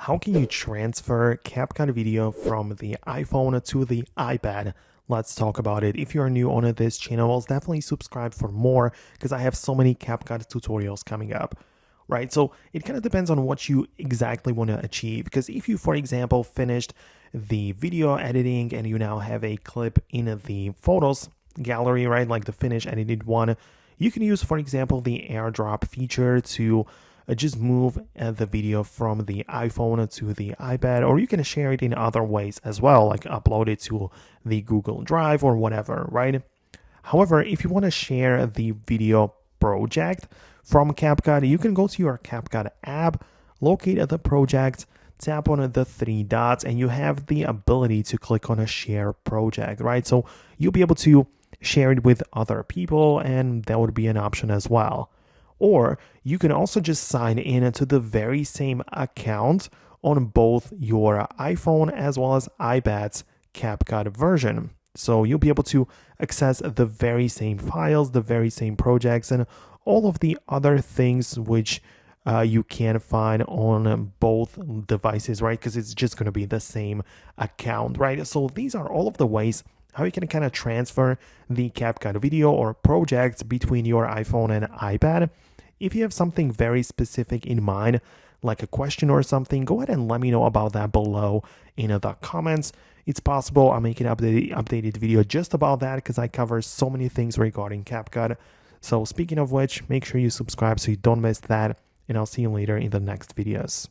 How can you transfer CapCut video from the iPhone to the iPad? Let's talk about it. If you're new on this channel, definitely subscribe for more because I have so many CapCut tutorials coming up. Right, so it kind of depends on what you exactly want to achieve. Because if you, for example, finished the video editing and you now have a clip in the photos gallery, right, like the finished edited one, you can use, for example, the airdrop feature to just move the video from the iPhone to the iPad, or you can share it in other ways as well, like upload it to the Google Drive or whatever, right? However, if you want to share the video project from CapCut, you can go to your CapCut app, locate the project, tap on the three dots, and you have the ability to click on a share project, right? So you'll be able to share it with other people, and that would be an option as well. Or you can also just sign in to the very same account on both your iPhone as well as iPad's CapCut version. So you'll be able to access the very same files, the very same projects, and all of the other things which you can find on both devices, right? Because it's just going to be the same account, right? So these are all of the ways how you can kind of transfer the CapCut video or projects between your iPhone and iPad. If you have something very specific in mind, like a question or something, go ahead and let me know about that below in the comments. It's possible I'll make an updated video just about that because I cover so many things regarding CapCut. So speaking of which, make sure you subscribe so you don't miss that, and I'll see you later in the next videos.